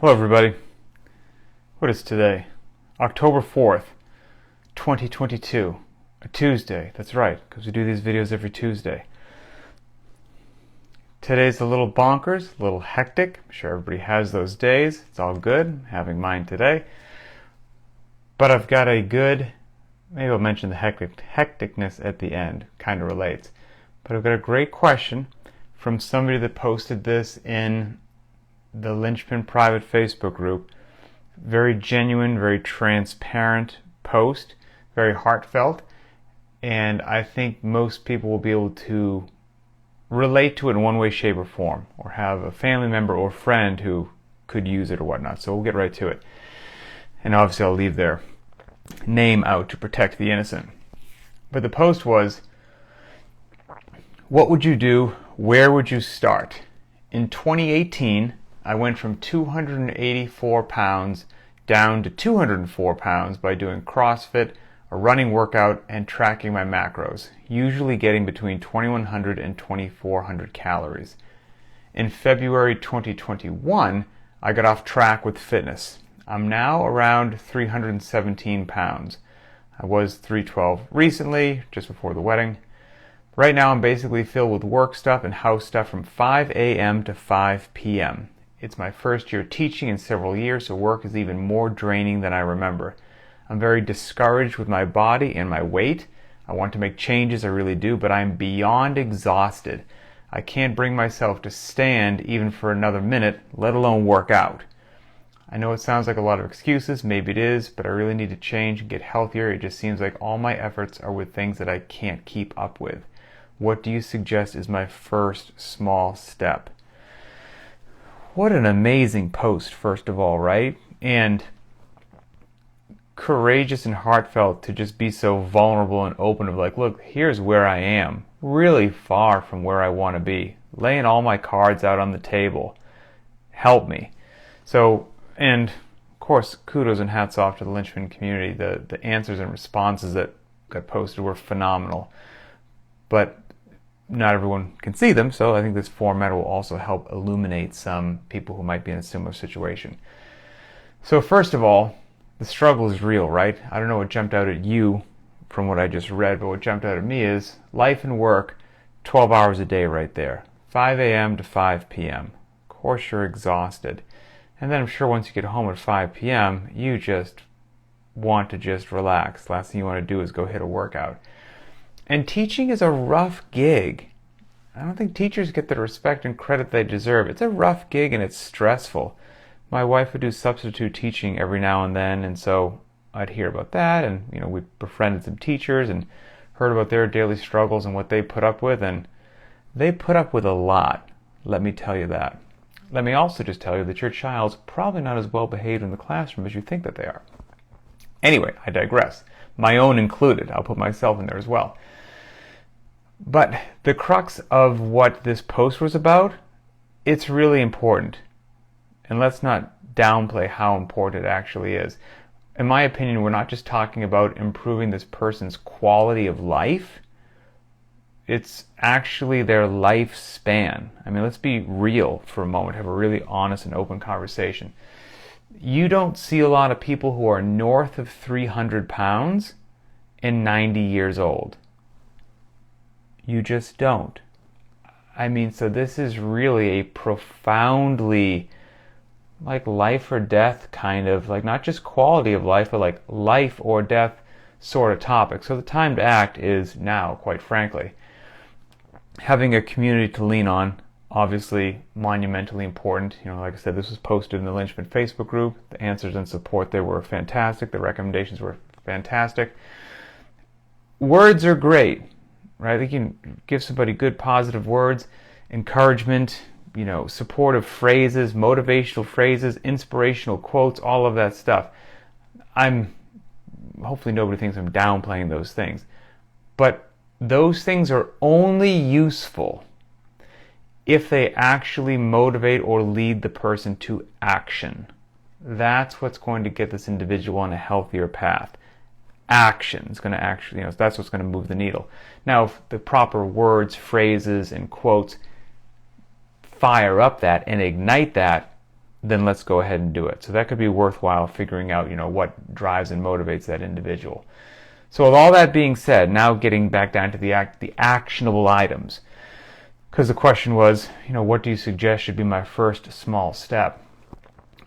Hello everybody. What is today? October 4th, 2022. A Tuesday. That's right, because we do these videos every Tuesday. Today's a little bonkers, a little hectic. I'm sure everybody has those days. It's all good. I'm having mine today. But I've got a good, maybe I'll mention the hecticness at the end. Kind of relates. But I've got a great question from somebody that posted this in the Linchpin private Facebook group. Very genuine, very transparent post, very heartfelt, and I think most people will be able to relate to it in one way, shape, or form, or have a family member or friend who could use it or whatnot. So we'll get right to it. And obviously I'll leave their name out to protect the innocent. But the post was, what would you do? Where would you start? In 2018, I went from 284 pounds down to 204 pounds by doing CrossFit, a running workout, and tracking my macros, usually getting between 2,100 and 2,400 calories. In February 2021, I got off track with fitness. I'm now around 317 pounds. I was 312 recently, just before the wedding. Right now I'm basically filled with work stuff and house stuff from 5 a.m. to 5 p.m. It's my first year teaching in several years, so work is even more draining than I remember. I'm very discouraged with my body and my weight. I want to make changes, I really do, but I'm beyond exhausted. I can't bring myself to stand even for another minute, let alone work out. I know it sounds like a lot of excuses, maybe it is, but I really need to change and get healthier. It just seems like all my efforts are with things that I can't keep up with. What do you suggest is my first small step? What an amazing post, first of all, right? And courageous and heartfelt to just be so vulnerable and open of like, look, here's where I am, really far from where I want to be, laying all my cards out on the table. Help me. So, and of course, kudos and hats off to the Linchpin community. The answers and responses that got posted were phenomenal. But not everyone can see them, so I think this format will also help illuminate some people who might be in a similar situation. So first of all, the struggle is real, right? I don't know what jumped out at you from what I just read, but what jumped out at me is life and work, 12 hours a day right there. 5 a.m. to 5 p.m. Of course you're exhausted. And then I'm sure once you get home at 5 p.m., you just want to just relax. Last thing you want to do is go hit a workout. And teaching is a rough gig. I don't think teachers get the respect and credit they deserve. It's a rough gig and it's stressful. My wife would do substitute teaching every now and then, and so I'd hear about that, and we befriended some teachers and heard about their daily struggles and what they put up with, and they put up with a lot, let me tell you that. Let me also just tell you that your child's probably not as well behaved in the classroom as you think that they are. Anyway, I digress. My own included. I'll put myself in there as well. But the crux of what this post was about, it's really important. And let's not downplay how important it actually is. In my opinion, we're not just talking about improving this person's quality of life. It's actually their lifespan. I mean, let's be real for a moment, have a really honest and open conversation. You don't see a lot of people who are north of 300 pounds and 90 years old. You just don't. I mean, so this is really a profoundly like life or death kind of, like not just quality of life, but like life or death sort of topic. So the time to act is now, quite frankly. Having a community to lean on, obviously monumentally important. Like I said, this was posted in the Linchpin Facebook group. The answers and support there were fantastic. The recommendations were fantastic. Words are great. Right? You can give somebody good positive words, encouragement, supportive phrases, motivational phrases, inspirational quotes, all of that stuff. Hopefully nobody thinks I'm downplaying those things. But those things are only useful if they actually motivate or lead the person to action. That's what's going to get this individual on a healthier path. Action is going to actually, that's what's going to move the needle. Now, if the proper words, phrases, and quotes fire up that and ignite that, then let's go ahead and do it. So that could be worthwhile, figuring out, what drives and motivates that individual. So with all that being said, now getting back down to the actionable items. Because the question was, what do you suggest should be my first small step?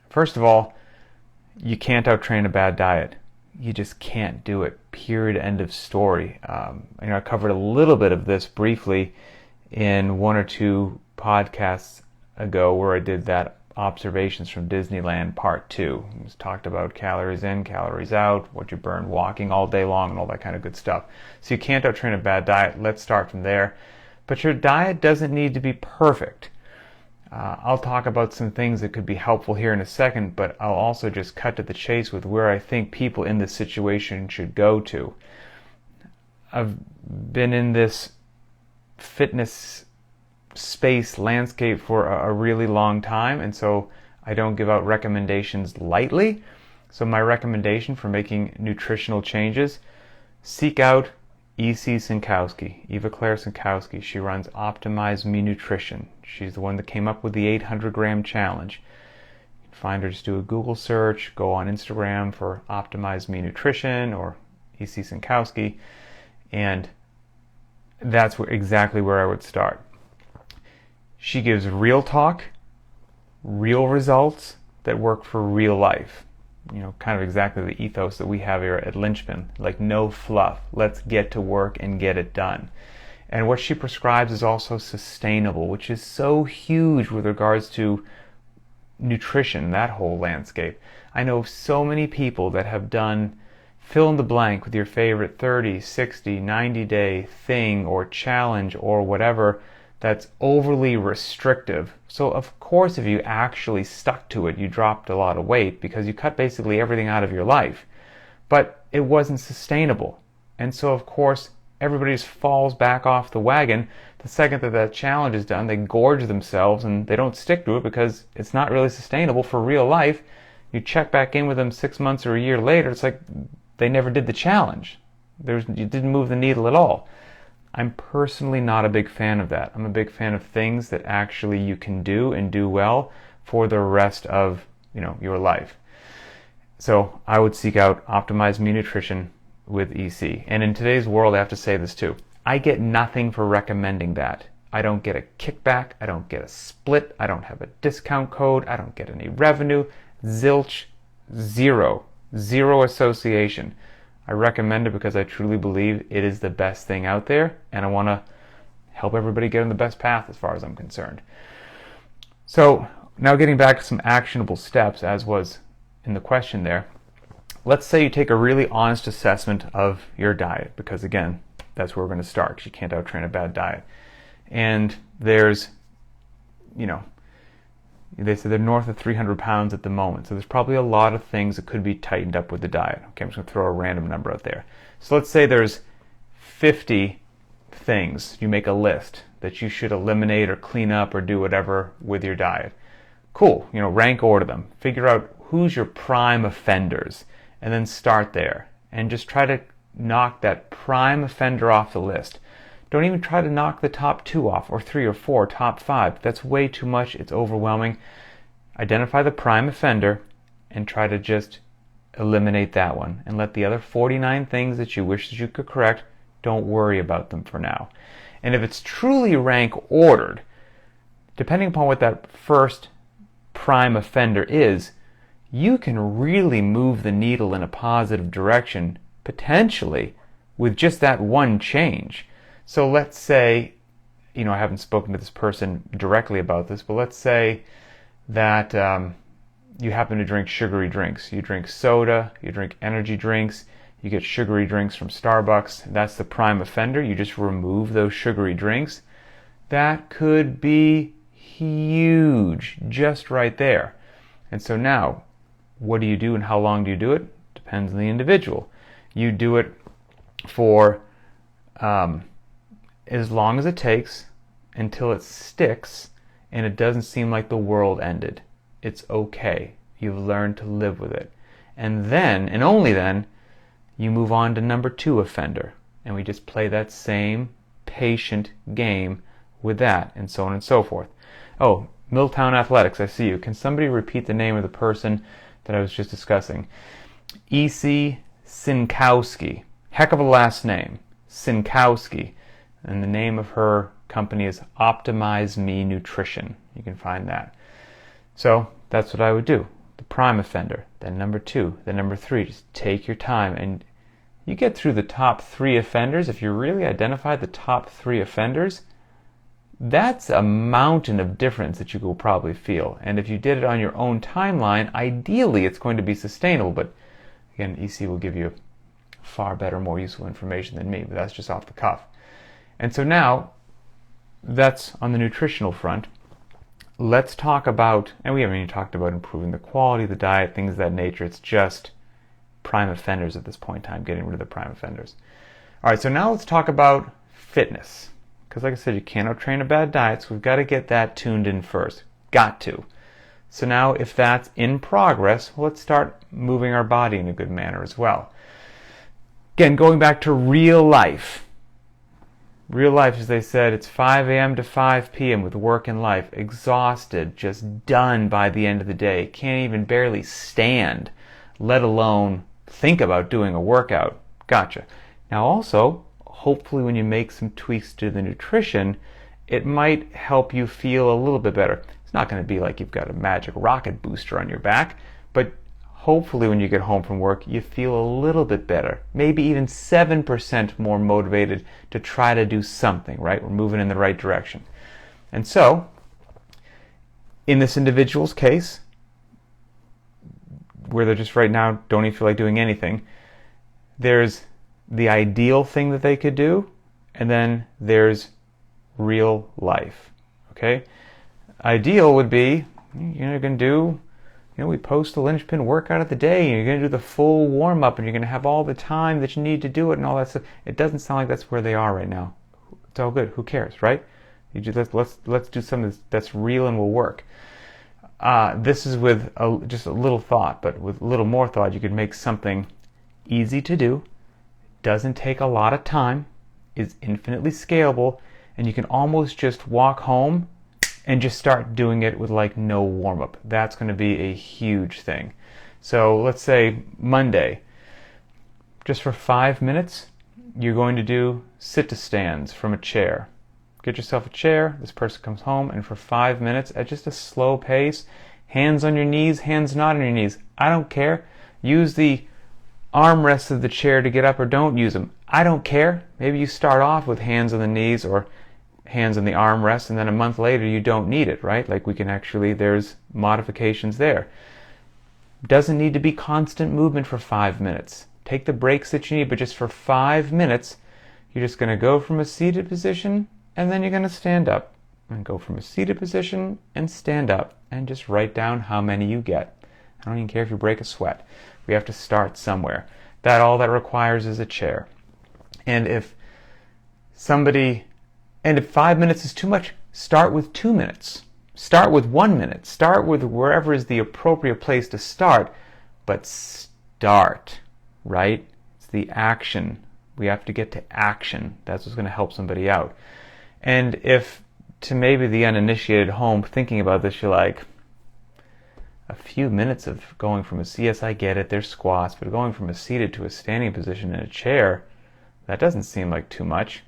First of all, you can't outtrain a bad diet. You just can't do it. Period. End of story. I covered a little bit of this briefly in one or two podcasts ago where I did that Observations from Disneyland Part 2. It was talked about calories in, calories out, what you burn walking all day long, and all that kind of good stuff. So you can't outtrain a bad diet. Let's start from there. But your diet doesn't need to be perfect. I'll talk about some things that could be helpful here in a second, but I'll also just cut to the chase with where I think people in this situation should go to. I've been in this fitness space landscape for a really long time, and so I don't give out recommendations lightly. So my recommendation for making nutritional changes, seek out E.C. Sinkowski, Eva Claire Sinkowski. She runs Optimize Me Nutrition. She's the one that came up with the 800-gram challenge. You can find her, just do a Google search, go on Instagram for Optimize Me Nutrition or E.C. Sinkowski, and that's exactly where I would start. She gives real talk, real results that work for real life. Kind of exactly the ethos that we have here at Linchpin. Like, no fluff. Let's get to work and get it done. And what she prescribes is also sustainable, which is so huge with regards to nutrition, that whole landscape. I know of so many people that have done fill in the blank with your favorite 30, 60, 90-day thing or challenge or whatever that's overly restrictive. So of course, if you actually stuck to it, you dropped a lot of weight because you cut basically everything out of your life. But it wasn't sustainable. And so of course, everybody just falls back off the wagon. The second that challenge is done, they gorge themselves and they don't stick to it because it's not really sustainable for real life. You check back in with them 6 months or a year later, it's like they never did the challenge. You didn't move the needle at all. I'm personally not a big fan of that. I'm a big fan of things that actually you can do and do well for the rest of your life. So I would seek out Optimize Me Nutrition with EC. And in today's world, I have to say this too. I get nothing for recommending that. I don't get a kickback. I don't get a split. I don't have a discount code. I don't get any revenue. Zilch. Zero association. I recommend it because I truly believe it is the best thing out there, and I want to help everybody get on the best path as far as I'm concerned. So now getting back to some actionable steps, as was in the question there. Let's say you take a really honest assessment of your diet, because again, that's where we're going to start, because you can't outtrain a bad diet. And there's, they say they're north of 300 pounds at the moment. So there's probably a lot of things that could be tightened up with the diet. Okay, I'm just going to throw a random number out there. So let's say there's 50 things. You make a list that you should eliminate or clean up or do whatever with your diet. Cool. Rank order them. Figure out who's your prime offenders and then start there. And just try to knock that prime offender off the list. Don't even try to knock the top 2 off, or 3 or 4, top 5. That's way too much. It's overwhelming. Identify the prime offender and try to just eliminate that one. And let the other 49 things that you wish that you could correct, don't worry about them for now. And if it's truly rank ordered, depending upon what that first prime offender is, you can really move the needle in a positive direction, potentially, with just that one change. So let's say, I haven't spoken to this person directly about this, but let's say that you happen to drink sugary drinks. You drink soda, you drink energy drinks, you get sugary drinks from Starbucks. That's the prime offender. You just remove those sugary drinks. That could be huge, just right there. And so now, what do you do and how long do you do it? Depends on the individual. You do it for as long as it takes until it sticks and it doesn't seem like the world ended. It's okay. You've learned to live with it. And then, and only then, you move on to number 2 offender. And we just play that same patient game with that, and so on and so forth. Oh, Milltown Athletics, I see you. Can somebody repeat the name of the person that I was just discussing? E.C. Sinkowski. Heck of a last name. Sinkowski. And the name of her company is Optimize Me Nutrition. You can find that. So that's what I would do. The prime offender, then number 2, then number 3. Just take your time, and you get through the top 3 offenders. If you really identify the top 3 offenders, that's a mountain of difference that you will probably feel. And if you did it on your own timeline, ideally it's going to be sustainable. But again, EC will give you far better, more useful information than me, but that's just off the cuff. And so now, that's on the nutritional front. Let's talk about, and we haven't even talked about improving the quality of the diet, things of that nature. It's just prime offenders at this point in time, getting rid of the prime offenders. All right, so now let's talk about fitness. Because like I said, you can't out-train a bad diet, so we've got to get that tuned in first. Got to. So now if that's in progress, let's start moving our body in a good manner as well. Again, going back to real life. Real life, as they said, it's 5 a.m. to 5 p.m. with work and life. Exhausted, just done by the end of the day. Can't even barely stand, let alone think about doing a workout. Gotcha. Now also, hopefully when you make some tweaks to the nutrition, it might help you feel a little bit better. It's not going to be like you've got a magic rocket booster on your back, but hopefully when you get home from work, you feel a little bit better. Maybe even 7% more motivated to try to do something, right? We're moving in the right direction. And so, in this individual's case, where they're just right now don't even feel like doing anything, there's the ideal thing that they could do, and then there's real life, okay? Ideal would be, you're going to do, we post the Linchpin workout of the day, and you're going to do the full warm-up, and you're going to have all the time that you need to do it and all that stuff. It doesn't sound like that's where they are right now. It's all good. Who cares, right? Let's do something that's real and will work. This is with just a little thought, but with a little more thought, you could make something easy to do, doesn't take a lot of time, is infinitely scalable, and you can almost just walk home and just start doing it with like no warm-up. That's going to be a huge thing. So let's say Monday, just for 5 minutes, you're going to do sit-to-stands from a chair. Get yourself a chair, this person comes home, and for 5 minutes, at just a slow pace, hands on your knees, hands not on your knees. I don't care. Use the armrests of the chair to get up, or don't use them. I don't care. Maybe you start off with hands on the knees or hands on the armrest, and then a month later you don't need it, right? Like we can actually, there's modifications there. Doesn't need to be constant movement for 5 minutes. Take the breaks that you need, but just for 5 minutes, you're just going to go from a seated position, and then you're going to stand up. And go from a seated position and stand up, and just write down how many you get. I don't even care if you break a sweat. We have to start somewhere. All that requires is a chair. And if 5 minutes is too much, start with 2 minutes. Start with 1 minute. Start with wherever is the appropriate place to start. But start, right? It's the action. We have to get to action. That's what's going to help somebody out. And if, to maybe the uninitiated home, thinking about this, you're like, a few minutes of going from yes, I get it, there's squats, but going from a seated to a standing position in a chair, that doesn't seem like too much.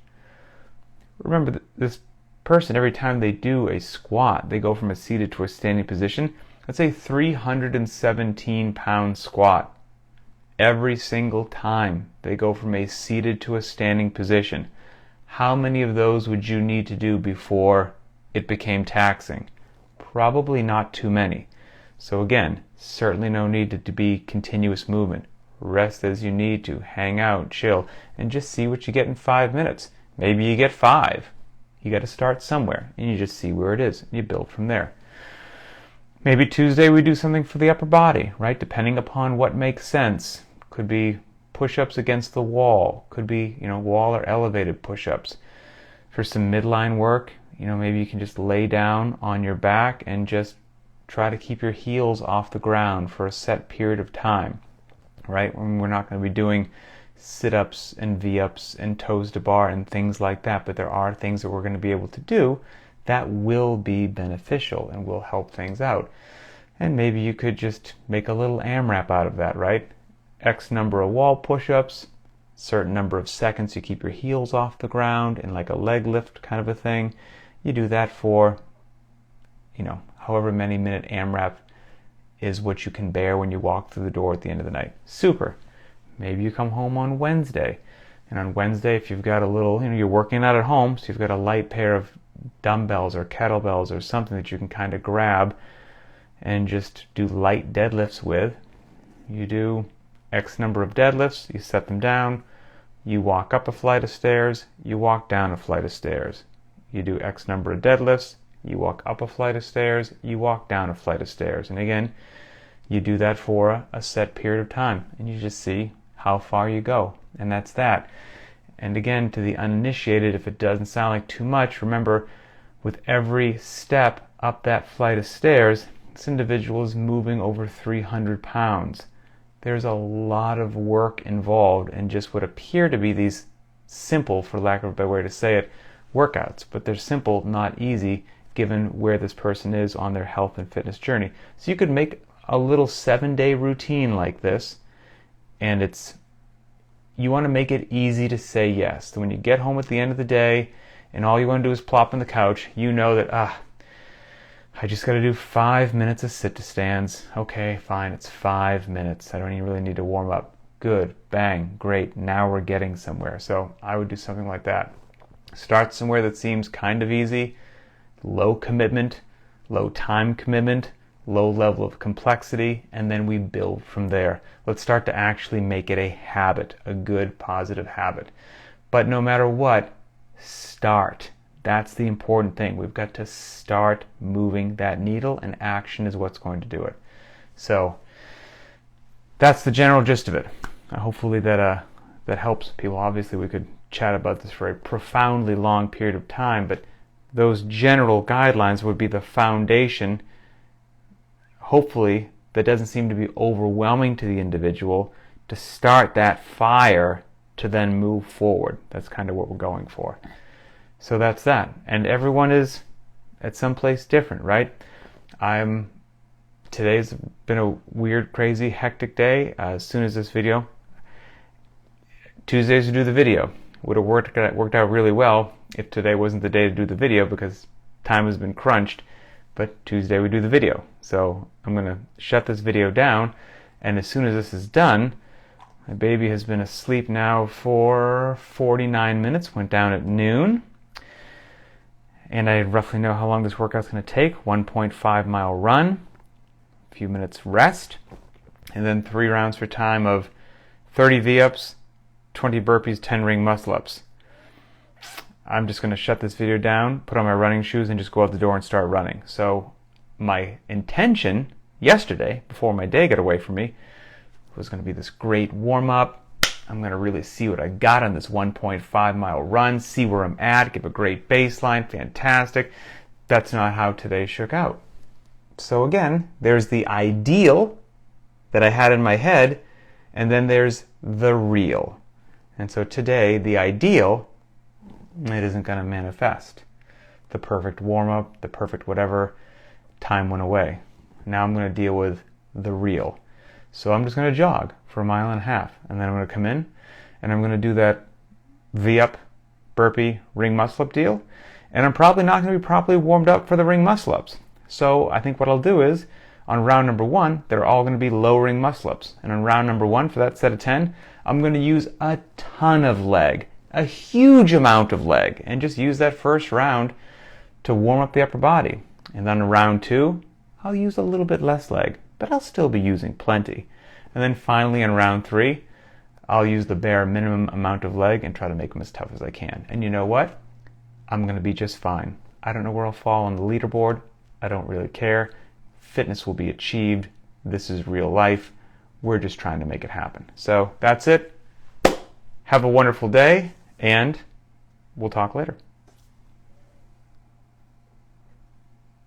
Remember, this person, every time they do a squat, they go from a seated to a standing position. That's a 317-pound squat. Every single time they go from a seated to a standing position. How many of those would you need to do before it became taxing? Probably not too many. So again, certainly no need to be continuous movement. Rest as you need to, hang out, chill, and just see what you get in 5 minutes. Maybe you get 5. You got to start somewhere, and you just see where it is, and you build from there. Maybe Tuesday we do something for the upper body, right? Depending upon what makes sense. Could be push-ups against the wall. Could be, wall or elevated push-ups. For some midline work, maybe you can just lay down on your back and just try to keep your heels off the ground for a set period of time, right? We're not going to be doing sit-ups and V-ups and toes to bar and things like that, but there are things that we're going to be able to do that will be beneficial and will help things out. And maybe you could just make a little AMRAP out of that, right? X number of wall push-ups, certain number of seconds you keep your heels off the ground in like a leg lift kind of a thing. You do that for, however many minute AMRAP is what you can bear when you walk through the door at the end of the night. Super. Maybe you come home on Wednesday. And on Wednesday, if you've got a little, you're working out at home, so you've got a light pair of dumbbells or kettlebells or something that you can kind of grab and just do light deadlifts with. You do X number of deadlifts, you set them down, you walk up a flight of stairs, you walk down a flight of stairs. You do X number of deadlifts, you walk up a flight of stairs, you walk down a flight of stairs. And again, you do that for a set period of time, and you just see how far you go. And that's that. And again, to the uninitiated, if it doesn't sound like too much, remember, with every step up that flight of stairs, this individual is moving over 300 pounds. There's a lot of work involved in just what appear to be these simple, for lack of a better way to say it, workouts. But they're simple, not easy, given where this person is on their health and fitness journey. So you could make a little 7-day routine like this, and you want to make it easy to say yes. So when you get home at the end of the day and all you want to do is plop on the couch, you know that, I just got to do 5 minutes of sit to stands. Okay, fine, it's 5 minutes. I don't even really need to warm up. Good, bang, great, now we're getting somewhere. So I would do something like that. Start somewhere that seems kind of easy, low commitment, low time commitment, low level of complexity, and then we build from there. Let's start to actually make it a habit, a good, positive habit. But no matter what, start. That's the important thing. We've got to start moving that needle, and action is what's going to do it. So that's the general gist of it. Hopefully that helps people. Obviously, we could chat about this for a profoundly long period of time, but those general guidelines would be the foundation. Hopefully, that doesn't seem to be overwhelming to the individual to start that fire to then move forward. That's kind of what we're going for. So that's that. And everyone is at some place different, right? Today's been a weird, crazy, hectic day. As soon as this video, Tuesdays to do the video. Would have worked out really well if today wasn't the day to do the video because time has been crunched. But Tuesday we do the video. So I'm going to shut this video down, and as soon as this is done, my baby has been asleep now for 49 minutes, went down at noon, and I roughly know how long this workout's going to take. 1.5 mile run, a few minutes rest, and then 3 rounds for time of 30 V-ups, 20 burpees, 10 ring muscle-ups. I'm just going to shut this video down, put on my running shoes, and just go out the door and start running. So my intention yesterday, before my day got away from me, was going to be this great warm-up. I'm going to really see what I got on this 1.5 mile run, see where I'm at, give a great baseline, fantastic. That's not how today shook out. So again, there's the ideal that I had in my head, and then there's the real. And so today, the ideal, it isn't going to manifest. The perfect warm-up, the perfect whatever, time went away. Now I'm going to deal with the real. So I'm just going to jog for 1.5 miles, and then I'm going to come in, and I'm going to do that V-up, burpee, ring muscle-up deal, and I'm probably not going to be properly warmed up for the ring muscle-ups. So I think what I'll do is, on round number 1, they're all going to be low ring muscle-ups. And on round number 1, for that set of 10, I'm going to use a ton of leg, a huge amount of leg, and just use that first round to warm up the upper body. And then in round 2, I'll use a little bit less leg, but I'll still be using plenty. And then finally in round 3, I'll use the bare minimum amount of leg and try to make them as tough as I can. And you know what? I'm going to be just fine. I don't know where I'll fall on the leaderboard. I don't really care. Fitness will be achieved. This is real life. We're just trying to make it happen. So that's it. Have a wonderful day, and we'll talk later.